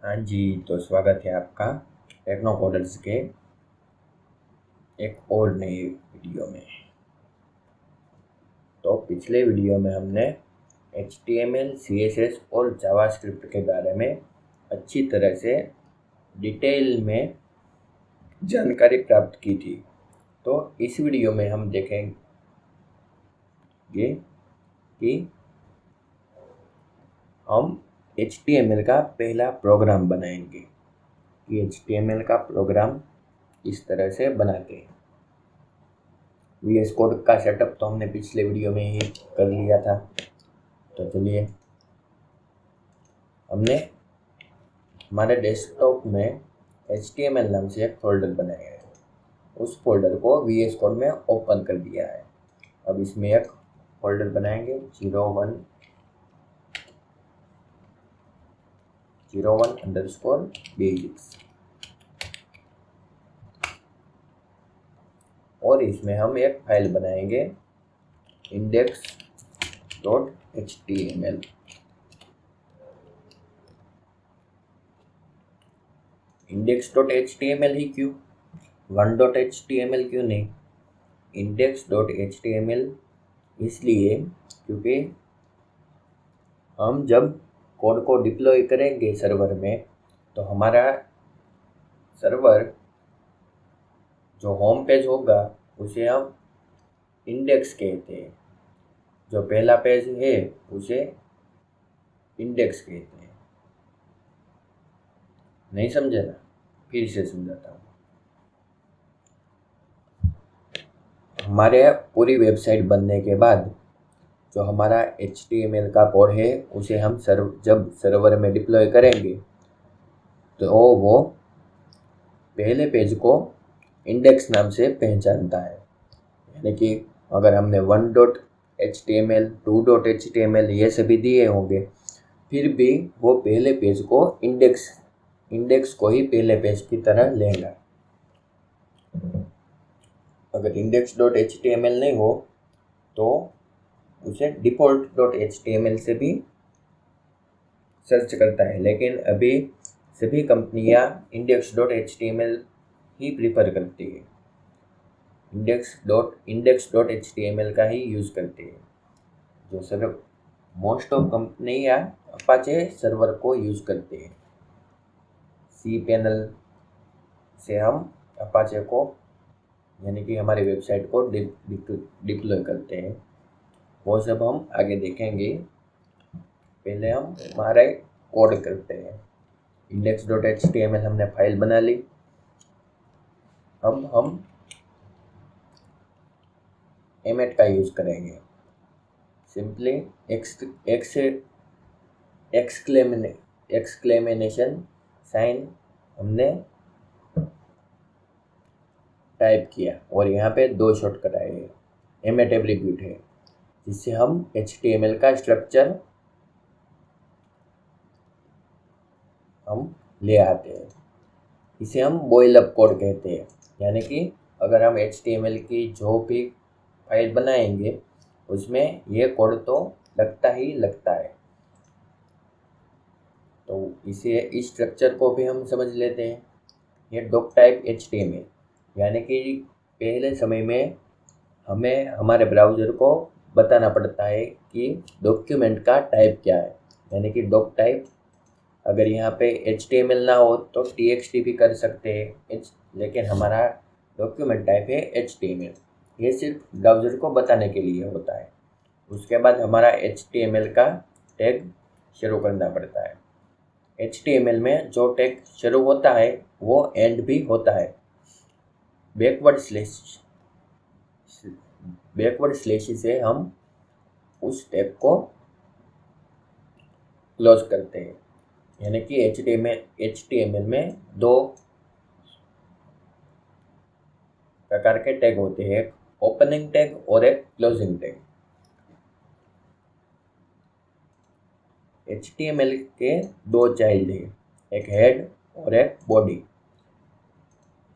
हाँ जी, तो स्वागत है आपका टेक्नो कोडर्स के एक और नई वीडियो में। तो पिछले वीडियो में हमने HTML, CSS और जावास्क्रिप्ट के बारे में अच्छी तरह से डिटेल में जानकारी प्राप्त की थी। तो इस वीडियो में हम देखेंगे कि हम HTML का पहला प्रोग्राम बनाएंगे कि HTML का प्रोग्राम इस तरह से बनाते हैं। VS कोड का सेटअप तो हमने पिछले वीडियो में ही कर लिया था। तो चलिए, हमने हमारे डेस्कटॉप में HTML नाम से एक फोल्डर बनाया है। उस फोल्डर को VS कोड में ओपन कर दिया है। अब इसमें एक फोल्डर बनाएंगे 0101_basics और इसमें हम एक फाइल बनाएंगे index.html। index.html ही क्यों, 1.html क्यों नहीं? index.html इसलिए क्योंकि हम जब कोड को डिप्लॉय करेंगे सर्वर में, तो हमारा सर्वर जो होम पेज होगा उसे हम इंडेक्स कहते हैं। जो पहला पेज है उसे इंडेक्स कहते हैं। नहीं समझे ना? फिर से समझाता हूँ। हमारे पूरी वेबसाइट बनने के बाद जो हमारा HTML का कोड है उसे हम जब सर्वर में डिप्लॉय करेंगे तो वो पहले पेज को इंडेक्स नाम से पहचानता है। यानी कि अगर हमने 1.html, 2.html ये सभी दिए होंगे, फिर भी वो पहले पेज को इंडेक्स को ही पहले पेज की तरह लेगा। अगर index.html नहीं हो तो उसे default.html से भी सर्च करता है, लेकिन अभी सभी कंपनियां index.html ही प्रीफर करती है, index.html का ही यूज़ करती है। जो मोस्ट ऑफ कंपनियां अपाचे सर्वर को यूज़ करती है। cPanel से हम अपाचे को यानी कि हमारी वेबसाइट को डिप्लॉय करते हैं। वो सब हम आगे देखेंगे। पहले हम हमारा कोड करते हैं। index.html हमने फाइल बना ली। अब हम एमेट का यूज़ करेंगे। सिंपली एक्सक्लेमेनेशन साइन हमने टाइप किया और यहाँ पे 2 शॉर्टकट आए हैं। एमेट एब्रीब्यूट है जिससे हम HTML का स्ट्रक्चर हम ले आते हैं। इसे हम बॉयल अप कोड कहते हैं। यानी कि अगर हम HTML की जो भी फाइल बनाएंगे उसमें ये कोड तो लगता ही लगता है। तो इसे इस स्ट्रक्चर को भी हम समझ लेते हैं। ये डॉक टाइप HTML यानी कि पहले समय में हमें हमारे ब्राउज़र को बताना पड़ता है कि डॉक्यूमेंट का टाइप क्या है। यानी कि डॉक टाइप, अगर यहाँ पे HTML ना हो तो TXT भी कर सकते हैं, लेकिन हमारा डॉक्यूमेंट टाइप है HTML। ये सिर्फ ब्राउज़र को बताने के लिए होता है। उसके बाद हमारा HTML का टैग शुरू करना पड़ता है। HTML में जो टैग शुरू होता है वो एंड भी होता है। बैकवर्ड स्लैश से हम उस टैग को क्लोज करते हैं। यानी कि HTML में 2 प्रकार के टैग होते हैं, एक ओपनिंग टैग और एक क्लोजिंग टैग। HTML के 2 चाइल्ड हैं, एक हेड और एक बॉडी।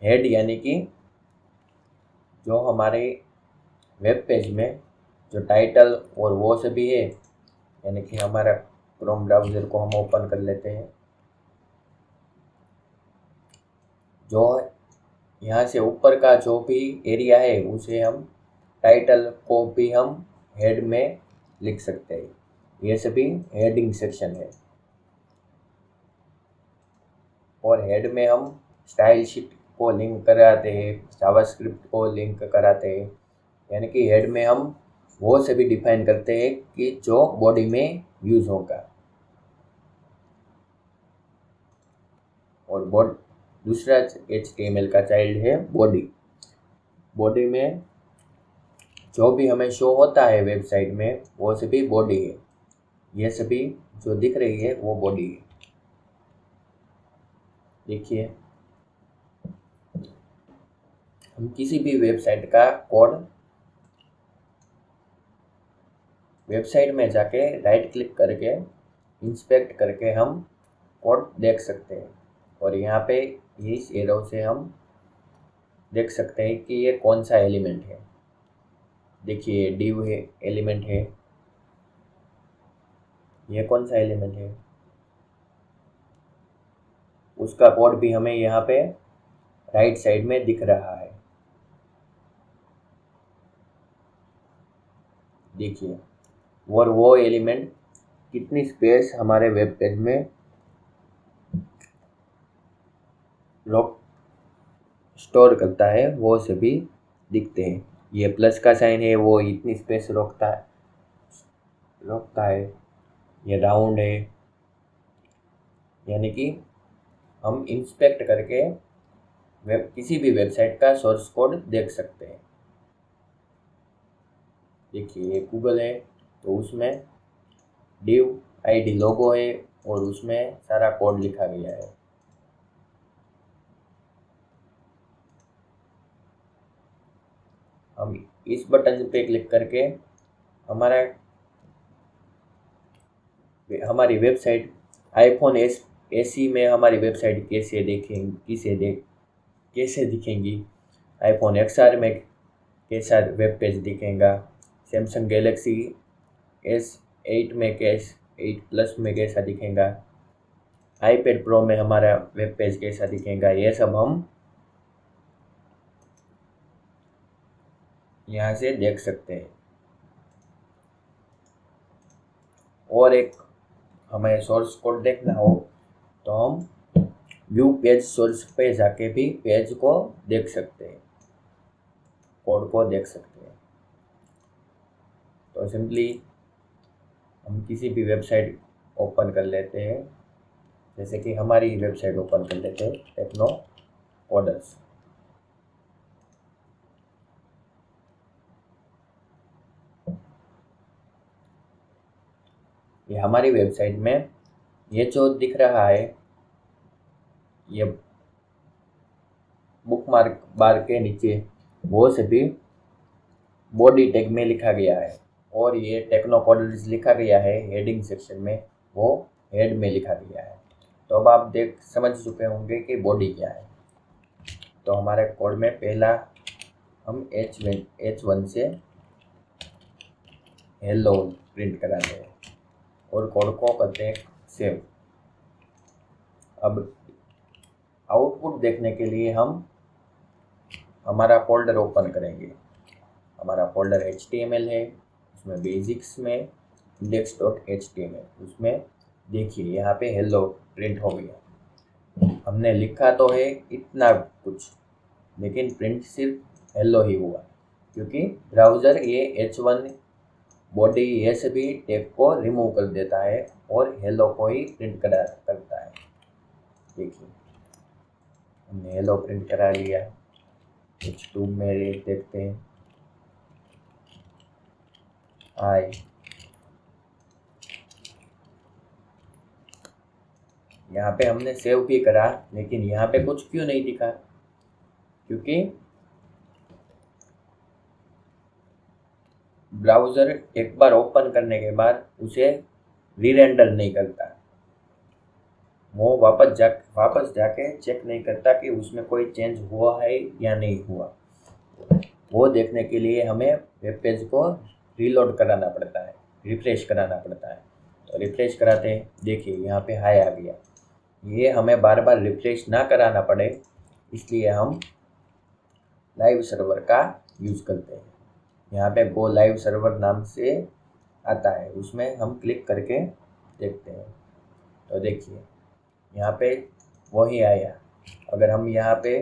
हेड यानी कि जो हमारे वेब पेज में जो टाइटल और वो सभी है, यानी कि हमारा क्रोम ब्राउज़र को हम ओपन कर लेते हैं। जो यहाँ से ऊपर का जो भी एरिया है उसे हम टाइटल को भी हम हेड में लिख सकते हैं। ये सभी हेडिंग सेक्शन है। और हेड में हम स्टाइल शीट को लिंक कराते हैं, जावास्क्रिप्ट को लिंक कराते हैं। यानी कि हेड में हम वो सभी डिफाइन करते हैं कि जो बॉडी में यूज़ होगा। और दूसरा HTML का चाइल्ड है बॉडी। बॉडी में जो भी हमें शो होता है वेबसाइट में वो सभी बॉडी है। ये सभी जो दिख रही है वो बॉडी है। देखिए, हम किसी भी वेबसाइट का कोड वेबसाइट में जाके राइट क्लिक करके इंस्पेक्ट करके हम कोड देख सकते हैं। और यहाँ पे इस एरो से हम देख सकते हैं कि ये कौन सा एलिमेंट है। देखिए, div है, एलिमेंट है। ये कौन सा एलिमेंट है उसका कोड भी हमें यहाँ पे राइट साइड में दिख रहा है। देखिए, और वो एलिमेंट कितनी स्पेस हमारे वेब पेज में स्टोर करता है वो सभी दिखते हैं। ये प्लस का साइन है, वो इतनी स्पेस रोकता है। ये राउंड है। यानी कि हम इंस्पेक्ट करके किसी भी वेबसाइट का सोर्स कोड देख सकते हैं। देखिए, ये गूगल है तो उसमें div ID लोगो है और उसमें सारा कोड लिखा गया है। हम इस बटन पे क्लिक करके हमारी वेबसाइट iPhone SE में हमारी वेबसाइट कैसे दिखेंगी, iPhone XR में कैसा वेब पेज दिखेगा, सैमसंग गैलेक्सी S8 में S8 प्लस में कैसा दिखेगा, iPad प्रो में हमारा वेब पेज कैसा दिखेगा, ये सब हम यहाँ से देख सकते हैं। और एक हमें सोर्स कोड देखना हो तो हम व्यू पेज सोर्स पे जाके भी पेज को देख सकते हैं, कोड को देख सकते हैं। तो सिंपली हम किसी भी वेबसाइट ओपन कर लेते हैं। जैसे कि हमारी वेबसाइट ओपन कर लेते हैं, टेक्नो कोडर्स। ये हमारी वेबसाइट में ये जो दिख रहा है ये बुकमार्क बार के नीचे वो सभी बॉडी टैग में लिखा गया है। और ये टेक्नो कोडर्स लिखा गया है हेडिंग सेक्शन में, वो हेड में लिखा गया है। तो अब आप समझ चुके होंगे कि बॉडी क्या है। तो हमारे कोड में पहला हम H1 से हेलो प्रिंट कराते हैं और कोड को करते हैं सेव। अब आउटपुट देखने के लिए हम हमारा फोल्डर ओपन करेंगे। हमारा फोल्डर HTML है, उसमें बेसिक्स में index.html, उसमें देखिए यहाँ पे हेलो प्रिंट हो गया। हमने लिखा तो है इतना कुछ, लेकिन प्रिंट सिर्फ हेलो ही हुआ, क्योंकि ब्राउज़र ये H1 बॉडी ये सभी टैग को रिमूव कर देता है और हेलो को ही प्रिंट करता है। देखिए, हमने हेलो प्रिंट करा लिया। H2 में देखते हैं, हाय। यहाँ पे हमने सेव भी करा, लेकिन यहाँ पे कुछ क्यों नहीं दिखा? क्योंकि ब्राउज़र एक बार ओपन करने के बाद उसे रीरेंडर नहीं करता। वो वापस जाके चेक नहीं करता कि उसमें कोई चेंज हुआ है या नहीं हुआ। वो देखने के लिए हमें वेब पेज को रीलोड कराना पड़ता है, रिफ्रेश कराना पड़ता है। तो रिफ्रेश कराते हैं, देखिए यहाँ पे हाई आ गया। ये हमें बार बार रिफ्रेश ना कराना पड़े, इसलिए हम लाइव सर्वर का यूज़ करते हैं। यहाँ पे गो लाइव सर्वर नाम से आता है, उसमें हम क्लिक करके देखते हैं। तो देखिए यहाँ पे वही आया। अगर हम यहाँ पे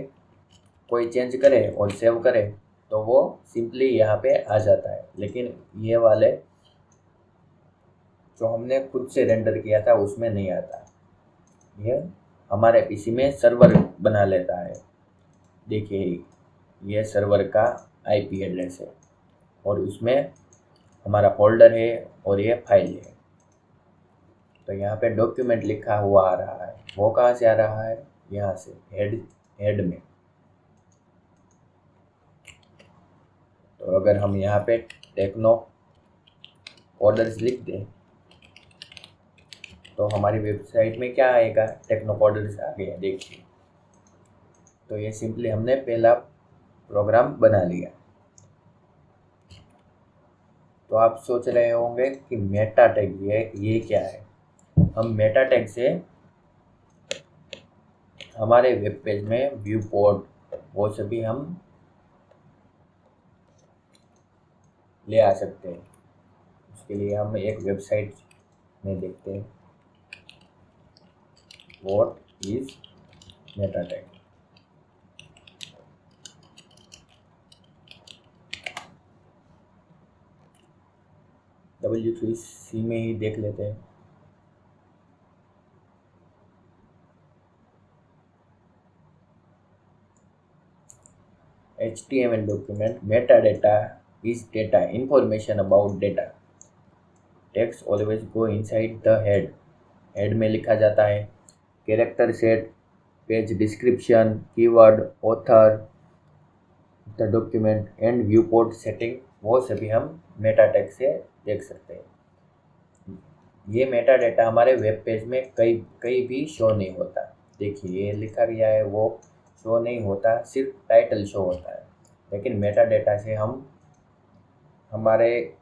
कोई चेंज करें और सेव करें तो वो सिंपली यहाँ पे आ जाता है, लेकिन ये वाले जो हमने खुद से रेंडर किया था उसमें नहीं आता। ये हमारे पीसी में सर्वर बना लेता है। देखिए ये सर्वर का आईपी एड्रेस है और उसमें हमारा फोल्डर है और ये फाइल है। तो यहाँ पे डॉक्यूमेंट लिखा हुआ आ रहा है, वो कहाँ से आ रहा है? यहाँ से हेड में। तो अगर हम यहाँ पे टेक्नो कोडर्स लिख दें तो हमारी वेबसाइट में क्या आएगा? टेक्नो कोडर्स आ गया, देखिए। तो ये सिंपली हमने पहला प्रोग्राम बना लिया। तो आप सोच रहे होंगे कि मेटा टैग ये क्या है? हम मेटा टैग से हमारे वेब पेज में व्यू पोर्ट वो सभी हम ले आ सकते हैं। उसके लिए हम एक वेबसाइट में देखते हैं what is Meta tag. W3C में ही देख लेते हैं। HTML document metadata is data information about data. Text always go inside the head. Head में लिखा जाता है। Character set, page description, keyword, author, the document and view port setting, वो सभी हम मेटा टैग से देख सकते हैं। ये मेटा डेटा हमारे वेब पेज में कहीं भी शो नहीं होता। देखिए ये लिखा गया है वो शो नहीं होता, सिर्फ टाइटल शो होता है। लेकिन मेटा डेटा से हम हमारे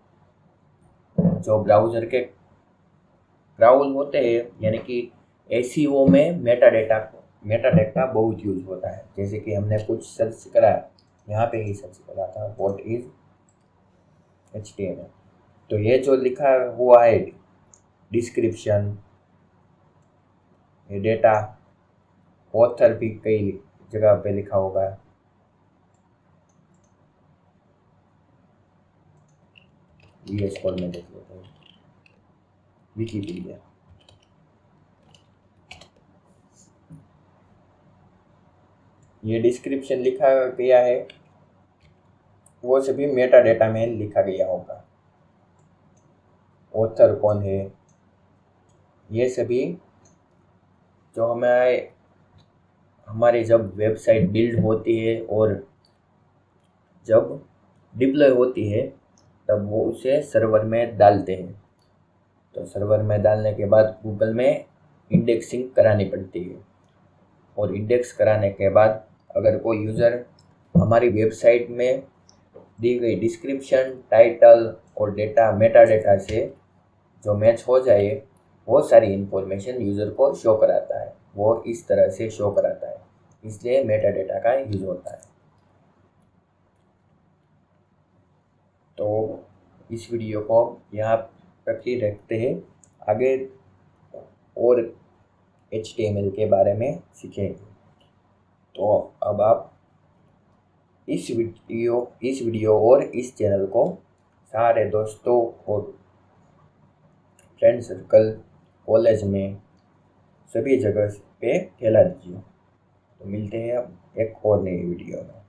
जो ब्राउज़र के क्राउल होते हैं, यानी कि एसईओ में मेटा डेटा बहुत यूज होता है। जैसे कि हमने कुछ सर्च करा, यहाँ पे ही सर्च करा था व्हाट इज HTML, तो ये जो लिखा हुआ है डिस्क्रिप्शन, ये डेटा, ऑथर भी कई जगह पे लिखा होगा। VS कोड में देख लेते हैं, विकिपीडिया। ये डिस्क्रिप्शन लिखा गया है वो सभी मेटा डेटा में लिखा गया होगा। ऑथर कौन है, ये सभी जो हमारी जब वेबसाइट बिल्ड होती है और जब डिप्लॉय होती है तब वो उसे सर्वर में डालते हैं। तो सर्वर में डालने के बाद गूगल में इंडेक्सिंग करानी पड़ती है, और इंडेक्स कराने के बाद अगर कोई यूज़र हमारी वेबसाइट में दी गई डिस्क्रिप्शन, टाइटल और डेटा मेटा डेटा से जो मैच हो जाए, वो सारी इन्फॉर्मेशन यूज़र को शो कराता है। वो इस तरह से शो कराता है, इसलिए मेटा डेटा का यूज़ होता है। तो इस वीडियो को यहाँ तक ही रखते हैं, आगे और HTML के बारे में सीखेंगे। तो अब आप इस वीडियो और इस चैनल को सारे दोस्तों और फ्रेंड सर्कल, कॉलेज में सभी जगह पे फैला दीजिए। तो मिलते हैं अब एक और नई वीडियो में।